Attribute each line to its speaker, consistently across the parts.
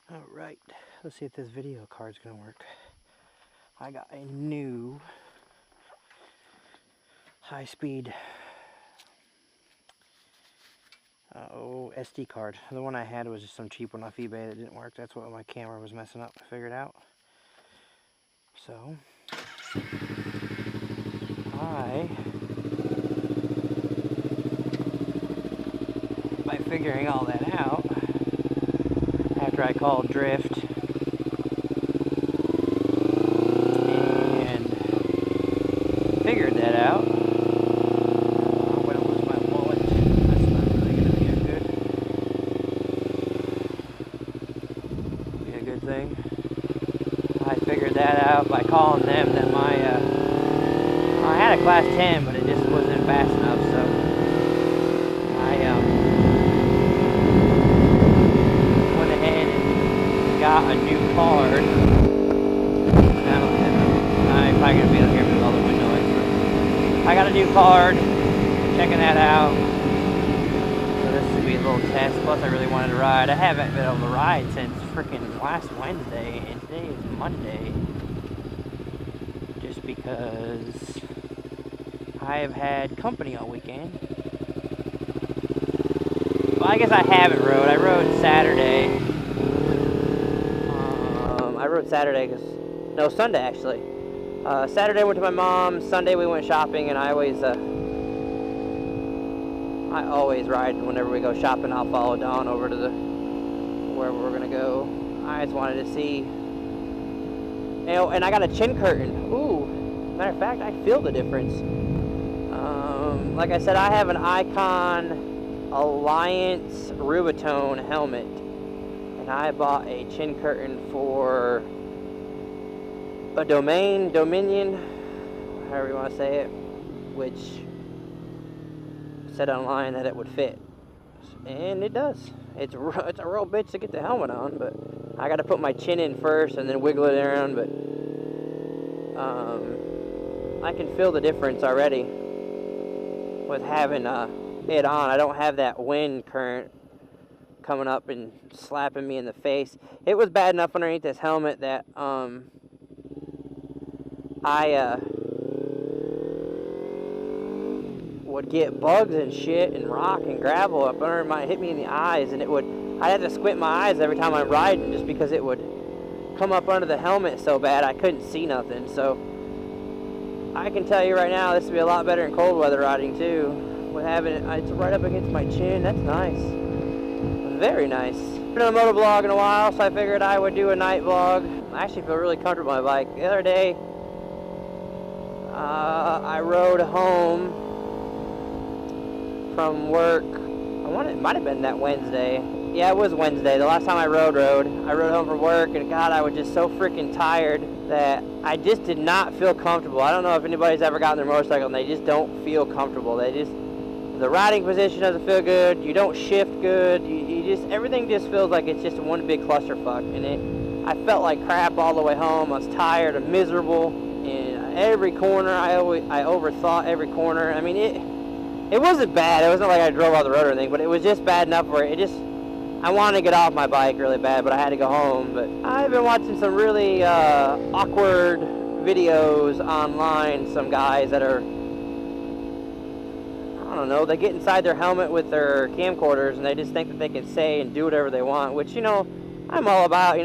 Speaker 1: Alright, let's see if this video card's gonna work. I got a new high-speed SD card. The one I had was just some cheap one off eBay that didn't work. That's what my camera was messing up. I figured out. So by figuring all that out, after I called Drift and figured that out, I'm going to lose my wallet. That's not really going to be a good thing. I figured that out by calling them that I had a class 10, but it just wasn't fast enough, so I went ahead and got a new card. I'm probably going to be able to hear me with all the wind noise. I got a new card, checking that out. So this would be a little test, plus I really wanted to ride. I haven't been able to ride since freaking last Wednesday, and today is Monday. Just because I have had company all weekend. Well, I guess I haven't rode. I rode Saturday. Sunday actually. Saturday I went to my mom's. Sunday we went shopping, and I always ride whenever we go shopping. I'll follow Dawn over to wherever we're gonna go. I just wanted to see, and I got a chin curtain. Ooh, matter of fact, I feel the difference. Like I said, I have an Icon Alliance Rubitone helmet, and I bought a chin curtain for a Dominion, however you want to say it, which said online that it would fit, and it does. It's a real bitch to get the helmet on, but I got to put my chin in first and then wiggle it around. But I can feel the difference already with having it on. I don't have that wind current coming up and slapping me in the face. It was bad enough underneath this helmet that I would get bugs and shit and rock and gravel up under hit me in the eyes, and I'd have to squint my eyes every time I'm riding just because it would come up under the helmet so bad I couldn't see nothing. So I can tell you right now, this would be a lot better in cold weather riding too. With having it's right up against my chin. That's nice. Very nice. I haven't done a motovlog in a while, so I figured I would do a night vlog. I actually feel really comfortable on my bike. The other day, I rode home from work. It might have been that Wednesday. Yeah, it was Wednesday. The last time I rode. I rode home from work, and God, I was just so freaking tired that I just did not feel comfortable. I don't know if anybody's ever gotten their motorcycle and they just don't feel comfortable. The riding position doesn't feel good. You don't shift good. Everything just feels like it's just one big clusterfuck. And I felt like crap all the way home. I was tired and miserable. And every corner, I overthought every corner. I mean, it wasn't bad. It wasn't like I drove off the road or anything, but it was just bad enough where I wanted to get off my bike really bad, but I had to go home. But I've been watching some really awkward videos online. Some guys that are, I don't know, they get inside their helmet with their camcorders and they just think that they can say and do whatever they want, which, I'm all about,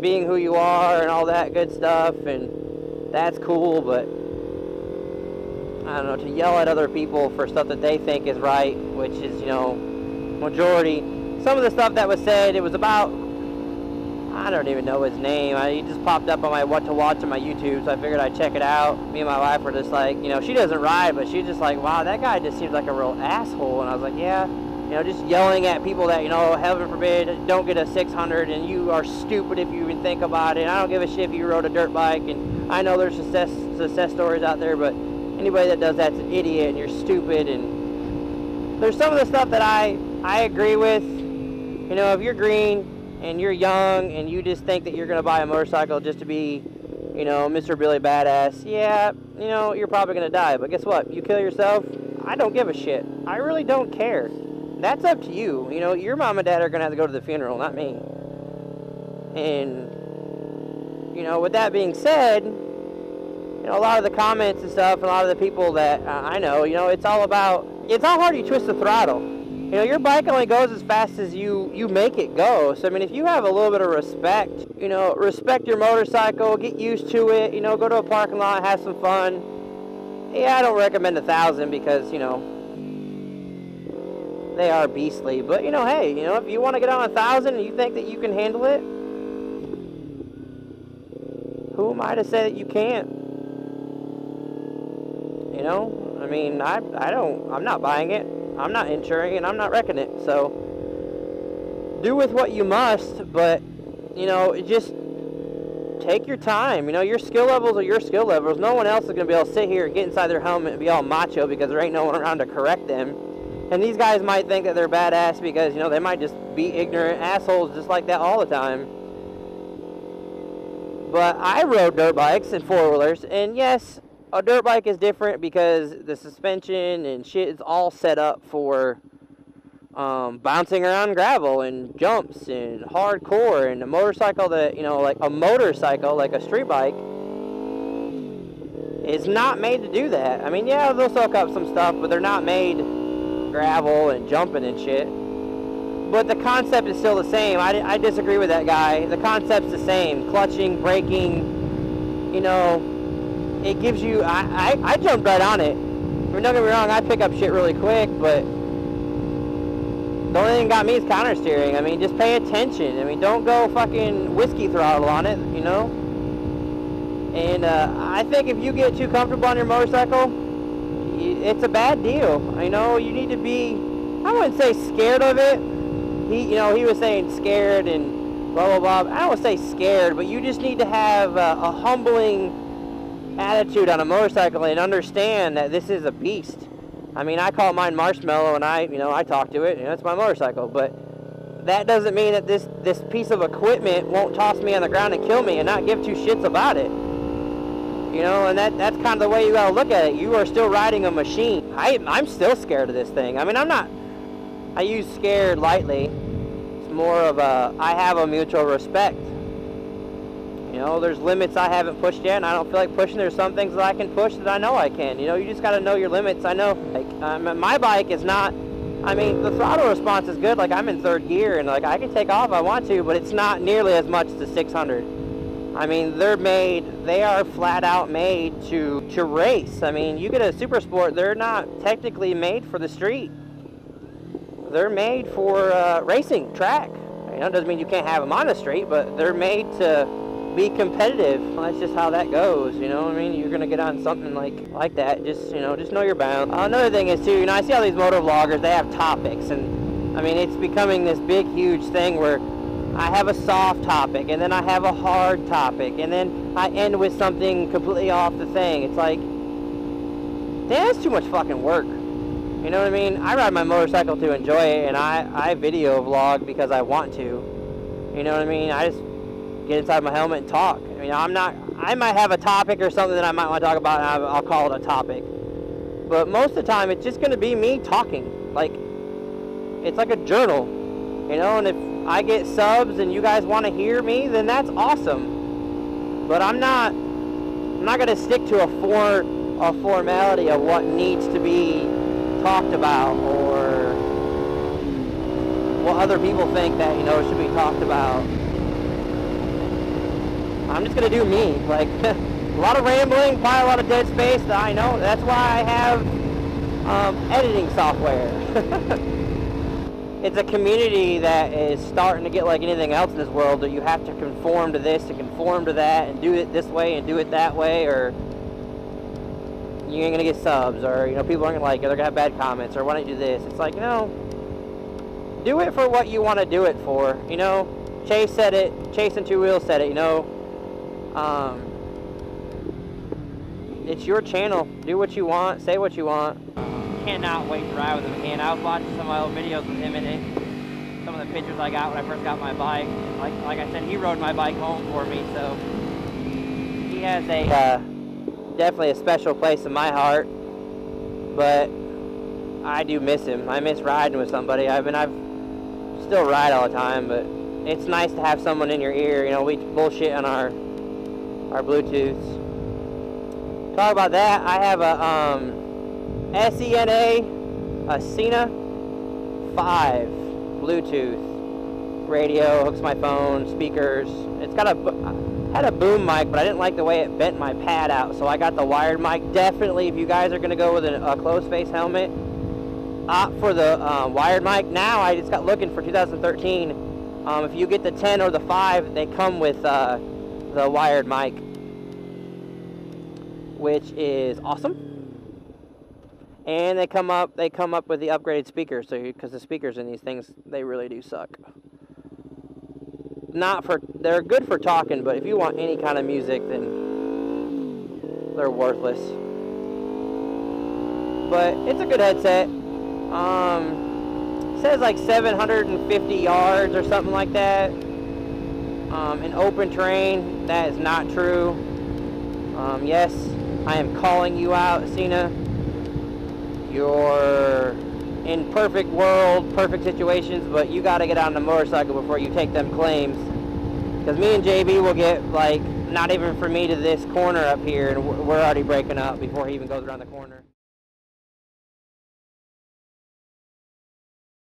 Speaker 1: being who you are and all that good stuff, and that's cool, but I don't know, to yell at other people for stuff that they think is right, which is, majority. Some of the stuff that was said, it was about, I don't even know his name. He just popped up on my what to watch on my YouTube, so I figured I'd check it out. Me and my wife were just like, she doesn't ride, but she's just like, wow, that guy just seems like a real asshole. And I was like, yeah, just yelling at people that, heaven forbid, don't get a 600, and you are stupid if you even think about it. I don't give a shit if you rode a dirt bike, and I know there's success stories out there, but anybody that does that's an idiot, and you're stupid. And there's some of the stuff that I agree with. If you're green and you're young and you just think that you're going to buy a motorcycle just to be, Mr. Billy Badass, yeah, you're probably going to die. But guess what? You kill yourself, I don't give a shit. I really don't care. That's up to you. Your mom and dad are going to have to go to the funeral, not me. And, you know, with that being said, you know, a lot of the comments and stuff, and a lot of the people that I know, you know, it's all how hard you twist the throttle. You know, your bike only goes as fast as you make it go. So, I mean, if you have a little bit of respect, you know, respect your motorcycle, get used to it, you know, go to a parking lot, have some fun. Yeah, I don't recommend 1,000 because, you know, they are beastly. But, you know, hey, you know, if you want to get on 1,000 and you think that you can handle it, who am I to say that you can't? You know, I mean, I'm not buying it. I'm not insuring it. I'm not wrecking it. So, do with what you must, but, you know, just take your time. You know, your skill levels are your skill levels. No one else is going to be able to sit here and get inside their helmet and be all macho because there ain't no one around to correct them. And these guys might think that they're badass because, you know, they might just be ignorant assholes just like that all the time. But I rode dirt bikes and four-wheelers, and yes, a dirt bike is different because the suspension and shit is all set up for bouncing around gravel and jumps and hardcore. And a motorcycle that, you know, like a motorcycle, like a street bike, is not made to do that. I mean, yeah, they'll soak up some stuff, but they're not made gravel and jumping and shit. But the concept is still the same. I disagree with that guy. The concept's the same. Clutching, braking, you know, it gives you, I jumped right on it. I mean, don't get me wrong, I pick up shit really quick, but the only thing that got me is counter steering. I mean, just pay attention. I mean, don't go fucking whiskey throttle on it, you know? And I think if you get too comfortable on your motorcycle, it's a bad deal. You know, you need to be, I wouldn't say scared of it. He was saying scared and blah, blah, blah. I don't want to say scared, but you just need to have a humbling attitude on a motorcycle and understand that this is a beast. I mean, I call mine Marshmallow, and I talk to it, you know, it's my motorcycle, but that doesn't mean that this piece of equipment won't toss me on the ground and kill me and not give two shits about it. You know, and that's kind of the way you gotta look at it. You are still riding a machine. I'm still scared of this thing. I mean, I use scared lightly. It's more of I have a mutual respect. You know, there's limits I haven't pushed yet, and I don't feel like pushing. There's some things that I can push that I know I can. You know, you just got to know your limits. I know, like, my bike is not, I mean, the throttle response is good. Like, I'm in third gear, and, like, I can take off if I want to, but it's not nearly as much as the 600. I mean, they are flat out made to race. I mean, you get a Super Sport, they're not technically made for the street. They're made for racing, track. You know, it doesn't mean you can't have them on the street, but they're made to be competitive. Well, that's just how that goes, you know what I mean? You're gonna get on something like that, just know your bounds. Another thing is too, you know, I see all these motor vloggers, they have topics, and I mean, it's becoming this big, huge thing where I have a soft topic, and then I have a hard topic, and then I end with something completely off the thing. It's like, damn, that's too much fucking work. You know what I mean? I ride my motorcycle to enjoy it, and I video vlog because I want to. You know what I mean? I just get inside my helmet and talk. I mean, I might have a topic or something that I might want to talk about, and I'll call it a topic. But most of the time, it's just going to be me talking. Like, it's like a journal, you know, and if I get subs and you guys want to hear me, then that's awesome. But I'm not going to stick to a formality of what needs to be talked about or what other people think that, you know, should be talked about. I'm just going to do me. Like, a lot of rambling, probably a lot of dead space. I know. That's why I have editing software. It's a community that is starting to get like anything else in this world, that you have to conform to this and conform to that and do it this way and do it that way, or you ain't going to get subs, or, you know, people aren't going to like it, they're going to have bad comments, or why don't you do this? It's like, you know, do it for what you want to do it for. You know, Chase said it, Chase and Two Wheels said it, you know. It's your channel. Do what you want. Say what you want. Cannot wait to ride with him again. I was watching some of my old videos with him in it. Some of the pictures I got when I first got my bike. Like I said, he rode my bike home for me, so he has a definitely a special place in my heart. But I do miss him. I miss riding with somebody. I've still ride all the time, but it's nice to have someone in your ear. You know, we bullshit on our Bluetooths. Talk about that. I have a SENA, a Sena 5 Bluetooth radio. Hooks my phone, speakers. It's got had a boom mic, but I didn't like the way it bent my pad out, so I got the wired mic. Definitely, if you guys are going to go with a closed face helmet, opt for the wired mic. Now I just got looking for 2013. If you get the 10 or the 5, they come with the wired mic, which is awesome. And they come up with the upgraded speakers, so because the speakers in these things, they really do suck. They're good for talking, but if you want any kind of music, then they're worthless. But it's a good headset. It says like 750 yards or something like that. In open terrain, that is not true. Yes, I am calling you out, Sena. You're in perfect world, perfect situations, but you got to get on the motorcycle before you take them claims. Because me and JB will get, like, not even from me to this corner up here, and we're already breaking up before he even goes around the corner.